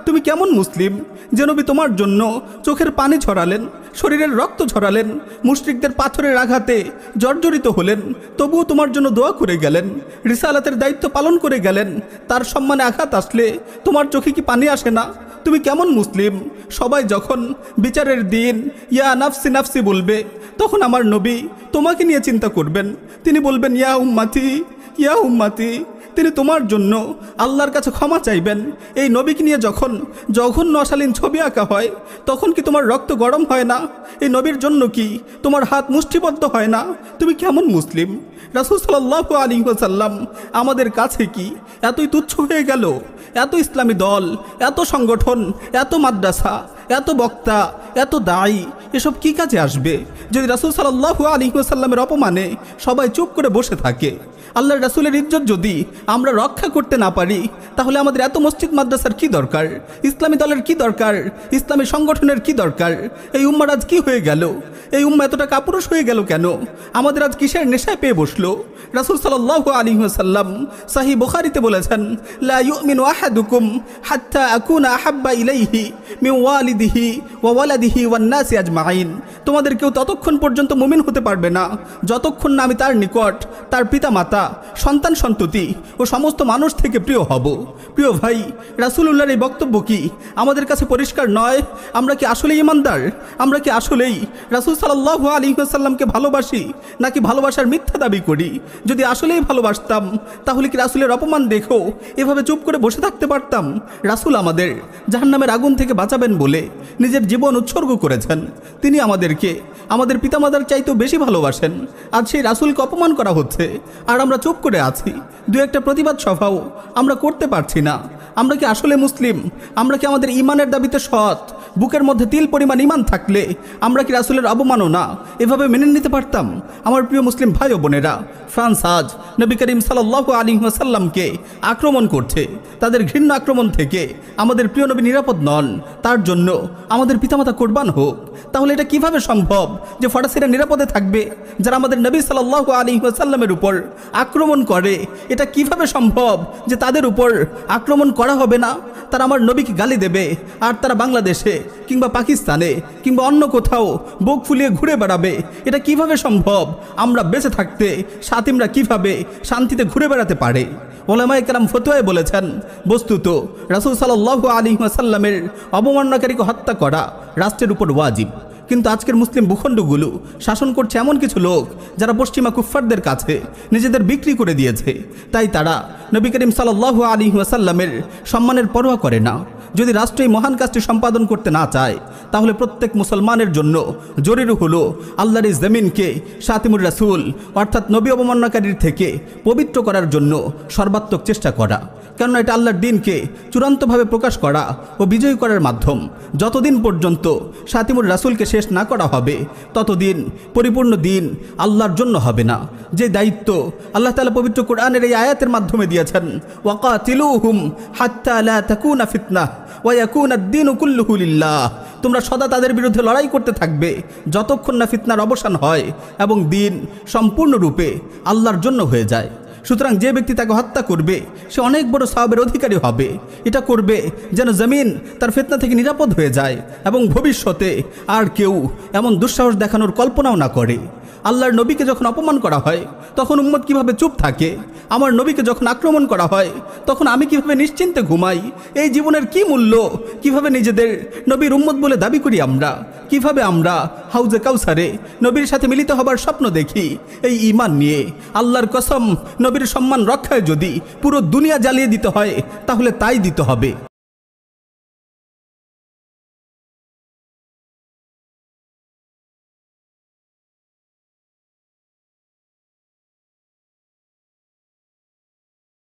তুমি কেমন মুসলিম যে নবী তোমার জন্য চোখের পানি ঝরালেন, শরীরের রক্ত ঝরালেন, মুশরিকদের পাথরের আঘাতে জর্জরিত হলেন, তবুও তোমার জন্য দোয়া করে গেলেন, রিসালাতের দায়িত্ব পালন করে গেলেন। তার সম্মানে আঘাত আসলে তোমার চোখে কি পানি আসে না? তুমি কেমন মুসলিম? সবাই যখন বিচারের দিন ইয়া নাফসি নাফসি বলবে, তখন আমার নবী তোমাকে নিয়ে চিন্তা করবেন। তিনি বলবেন ইয়া উম্মাতি, ইয়া উম্মাতি। তিনি তোমার জন্য আল্লাহর কাছে ক্ষমা চাইবেন। এই নবীকে নিয়ে যখন জঘন্য অশালীন ছবি আঁকা হয়, তখন কি তোমার রক্ত গরম হয় না? এই নবীর জন্য কি তোমার হাত মুষ্টিবদ্ধ হয় না? তুমি কেমন মুসলিম? রাসূল সাল্লাল্লাহু আলাইহি ওয়াসাল্লাম আমাদের কাছে কি এতই তুচ্ছ হয়ে গেল? এত ইসলামী দল, এত সংগঠন, এত মাদ্রাসা, এত বক্তা, এত দায়ী, এসব কি কাজে আসবে যদি রাসূল সাল্লাল্লাহু আলাইহি ওয়াসাল্লামের অপমানে সবাই চুপ করে বসে থাকে? আল্লাহর রাসূলের ইজ্জত যদি আমরা রক্ষা করতে না পারি, তাহলে আমাদের এত মসজিদ মাদ্রাসার কি দরকার? ইসলামী দলের কি দরকার? ইসলামী সংগঠনের কি দরকার? এই উম্মার আজ কি হয়ে গেল? এই উম্মা এতটা কাপুরুষ হয়ে গেল কেন? আমাদের আজ কিসের নেশায় পেয়ে বসলো? রাসূল সাল্লাল্লাহু আলাইহি ওয়াসাল্লাম সহিহ বুখারীতে বলেছেন, লা ইউমিনু আহাদুকুম হাত্তা আকুনা আহাব্বা ইলাইহি মিন ওয়ালিদিহি ওয়া ওয়ালাদিহি ওয়ান নাসি আজমাইন। তোমাদের কেউ ততক্ষণ পর্যন্ত মুমিন হতে পারবে না যতক্ষণ না আমি তার নিকট, তার পিতামাতা, সন্তান সন্ততি ও সমস্ত মানুষ থেকে প্রিয় হব। প্রিয় ভাই, রাসূলুল্লাহর এই বক্তব্য কি আমাদের কাছে পরিষ্কার নয়? আমরা কি আসলেই ঈমানদার? আমরা কি আসলেই রাসূল সাল্লাল্লাহু আলাইহি ওয়াসাল্লামকে ভালোবাসি, নাকি ভালোবাসার মিথ্যা দাবি করি? যদি আসলেই ভালোবাসতাম, তাহলে কি রাসূলের অপমান দেখো এভাবে চুপ করে বসে থাকতে পারতাম? রাসূল আমাদের জাহান্নামের আগুন থেকে বাঁচাবেন বলে নিজের জীবন উৎসর্গ করেছেন। তিনি আমাদেরকে আমাদের পিতামাতার চাইতেও বেশি ভালোবাসেন। আজ সেই রাসূলকে অপমান করা হচ্ছে, আর আমরা চুপ করে আছি। দু একটা প্রতিবাদ সভাও আমরা করতে পারছি না। আমরা কি আসলে মুসলিম? আমরা কি আমাদের ঈমানের দাবিতে সৎ? বুকের মধ্যে তিল পরিমাণ ঈমান থাকলে আমরা কি রাসূলের অবমাননা এভাবে মেনে নিতে পারতাম? আমার প্রিয় মুসলিম ভাই ও বোনেরা, ফ্রান্স আজ নবী করিম সাল্লাল্লাহু আলাইহি ওয়াসাল্লামকে আক্রমণ করছে। তাদের ঘৃণ্য আক্রমণ থেকে আমাদের প্রিয় নবী নিরাপদ নন, তার জন্য আমাদের পিতামাতা কোরবান হোক। তাহলে এটা কিভাবে সম্ভব যে ফরাসিরা নিরাপদে থাকবে যারা আমাদের নবী সাল্লাল্লাহু আলাইহি ওয়াসাল্লামের উপর আক্রমণ করে? এটা কিভাবে সম্ভব যে তাদের উপর আক্রমণ করা হবে না? তারা আমার নবীকে গালি দেবে, আর তারা বাংলাদেশে কিংবা পাকিস্তানে কিংবা অন্য কোথাও বুক ফুলিয়ে ঘুরে বেড়াবে? এটা কিভাবে সম্ভব? আমরা বেঁচে থাকতে সাতিমরা কিভাবে শান্তিতে ঘুরে বেড়াতে পারে? ওলামায়ে কেরাম ফতোয়ায় বলেছেন, বস্তুত রাসূল সাল্লাল্লাহু আলাইহি ওয়াসাল্লামের অবমাননাকারীকে হত্যা করা রাষ্ট্রের উপর ওয়াজিব। কিন্তু আজকের মুসলিম ভূখণ্ডগুলো শাসন করছে এমন কিছু লোক যারা পশ্চিমা কুফফারদের কাছে নিজেদের বিক্রি করে দিয়েছে। তাই তারা নবী করিম সাল্লাল্লাহু আলাইহি ওয়াসাল্লামের সম্মানের পরোয়া করে না। যদি রাষ্ট্র এই মহান কাজটি সম্পাদন করতে না চায়, তাহলে প্রত্যেক মুসলমানের জন্য জরুরি হলো আল্লাহর এই জমিনকে শাতিমুর রাসূল অর্থাৎ নবী অবমাননাকারীর থেকে পবিত্র করার জন্য সর্বাত্মক চেষ্টা করা। কেননা এটা আল্লাহর দিনকে চূড়ান্তভাবে প্রকাশ করা ও বিজয়ী করার মাধ্যম। যতদিন পর্যন্ত শাতিমুর রাসূলকে শেষ না করা হবে, ততদিন পরিপূর্ণ দিন আল্লাহর জন্য হবে না। যে দায়িত্ব আল্লাহ তাআলা পবিত্র কোরআনের এই আয়াতের মাধ্যমে দিয়েছেন, ওয়াকাতিলুহুম হাত্তা লা তাকুনা ফিতনাহ ওয়া ইয়াকুনা আদ-দীনু কুল্লুহু লিল্লাহ, তোমরা সদা তাদের বিরুদ্ধে লড়াই করতে থাকবে যতক্ষণ না ফিতনার অবসান হয় এবং দিন সম্পূর্ণরূপে আল্লাহর জন্য হয়ে যায়। সুতরাং যে ব্যক্তি তাকে হত্যা করবে সে অনেক বড় সওয়াবের অধিকারী হবে। এটা করবে যেন জমিন তার ফিতনা থেকে নিরাপদ হয়ে যায় এবং ভবিষ্যতে আর কেউ এমন দুঃসাহস দেখানোর কল্পনাও না করে। আল্লাহর নবীকে যখন অপমান করা হয়, তখন উম্মত কিভাবে চুপ থাকে? আমার নবীকে যখন আক্রমণ করা হয়, তখন আমি কিভাবে নিশ্চিন্তে ঘুমাই? এই জীবনের কি মূল্য? কিভাবে নিজেদের নবীর উম্মত বলে দাবি করি আমরা? কিভাবে আমরা হাউজে কাউসারে নবীর সাথে মিলিত হবার স্বপ্ন দেখি? এই ঈমান নিয়ে আল্লাহর কসম, নবীর সম্মান রক্ষায় যদি পুরো দুনিয়া জ্বালিয়ে দিতে হয়, তাহলে তাই দিতে হবে।